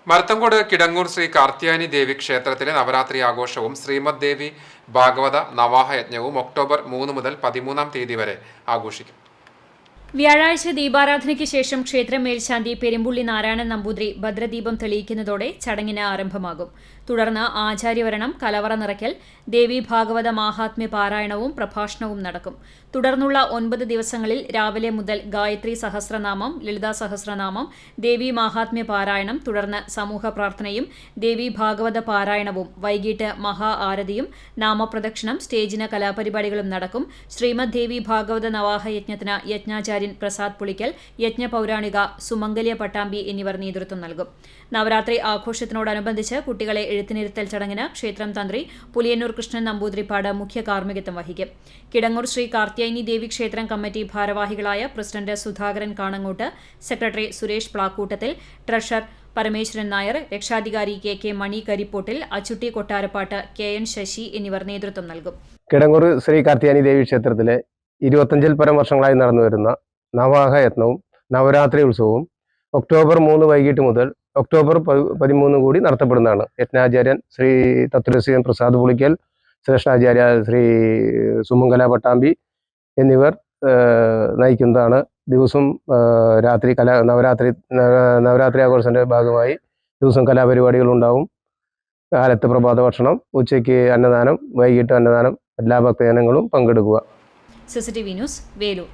മരത്തങ്കോട് കിടങ്ങൂർ ശ്രീ കാർത്യായനി ദേവി ക്ഷേത്രത്തിലെ നവരാത്രി ആഘോഷവും ശ്രീമദ് ദേവി ഭാഗവത നവാഹ യജ്ഞവും ഒക്ടോബർ 3 മുതൽ 13 തീയതി വരെ ആഘോഷിക്കും. വ്യാഴാഴ്ച ദീപാരാധനയ്ക്ക് ശേഷം ക്ഷേത്രം മേൽശാന്തി പെരുമ്പുള്ളി നാരായണൻ നമ്പൂതിരി ഭദ്രദീപം തെളിയിക്കുന്നതോടെ ചടങ്ങിന് ആരംഭമാകും. തുടർന്ന് ആചാര്യവരണം, കലവറ നിറയ്ക്കൽ, ദേവി ഭാഗവത മാഹാത്മ്യ പാരായണവും പ്രഭാഷണവും നടക്കും. തുടർന്നുള്ള 9 ദിവസങ്ങളിൽ രാവിലെ മുതൽ ഗായത്രി സഹസ്രനാമം, ലളിതാ സഹസ്രനാമം, ദേവി മാഹാത്മ്യ പാരായണം, തുടർന്ന് സമൂഹ പ്രാർത്ഥനയും ദേവി ഭാഗവത പാരായണവും, വൈകിട്ട് മഹാ ആരതിയും നാമപ്രദക്ഷിണം, സ്റ്റേജിന് കലാപരിപാടികളും നടക്കും. ശ്രീമദ് ദേവി ഭാഗവത നവാഹ യജ്ഞത്തിന് യജ്ഞാചാര്യൻ പ്രസാദ് പുളിക്കൽ, യജ്ഞപൗരാണിക സുമംഗല്യ പട്ടാമ്പി എന്നിവർ നേതൃത്വം നൽകും. നവരാത്രി ആഘോഷത്തിനോടനുബന്ധിച്ച് കുട്ടികളെ എഴുത്തിനിരുത്തൽ ചടങ്ങിന് ക്ഷേത്രം തന്ത്രി പുലിയന്നൂർ കൃഷ്ണൻ നമ്പൂതിരിപ്പാട് മുഖ്യ കാർമ്മികത്വം വഹിക്കും. കിടങ്ങൂർ ശ്രീ കാർത്യായനി ദേവി ക്ഷേത്രം കമ്മിറ്റി ഭാരവാഹികളായ പ്രസിഡന്റ് സുധാകരൻ കാണങ്ങോട്ട്, സെക്രട്ടറി സുരേഷ് പ്ലാക്കൂട്ടത്തിൽ, ട്രഷറർ പരമേശ്വരൻ നായർ, രക്ഷാധികാരി കെ മണി കരിപ്പോട്ടിൽ, അച്ചുട്ടി കൊട്ടാരപ്പാട്ട്, KN ശശി എന്നിവർ നേതൃത്വം നൽകും. കിടങ്ങൂർ ശ്രീ കാർത്യായനി ദേവി ക്ഷേത്രത്തിലെ 25 പരം വർഷങ്ങളായി നടന്നുവരുന്ന നവാഹ യജ്ഞവും നവരാത്രി ഉത്സവവും ഒക്ടോബർ 3 വൈകിട്ട് മുതൽ ഒക്ടോബർ 13 കൂടി നടത്തപ്പെടുന്നതാണ്. യജ്ഞാചാര്യൻ ശ്രീ തത്വരസികൻ പ്രസാദ് പുളിക്കൽ, ശ്രേഷ്ഠാചാര്യ ശ്രീ സുമംഗല പട്ടാമ്പി എന്നിവർ നയിക്കുന്നതാണ്. ദിവസം രാത്രി നവരാത്രി ആഘോഷത്തിന്റെ ഭാഗമായി ദിവസം കലാപരിപാടികൾ ഉണ്ടാവും. കാലത്ത് പ്രഭാത ഭക്ഷണം, ഉച്ചയ്ക്ക് അന്നദാനം, വൈകിട്ട് അന്നദാനം. എല്ലാ ഭക്തജനങ്ങളും പങ്കെടുക്കുക. CCTV news, Velur.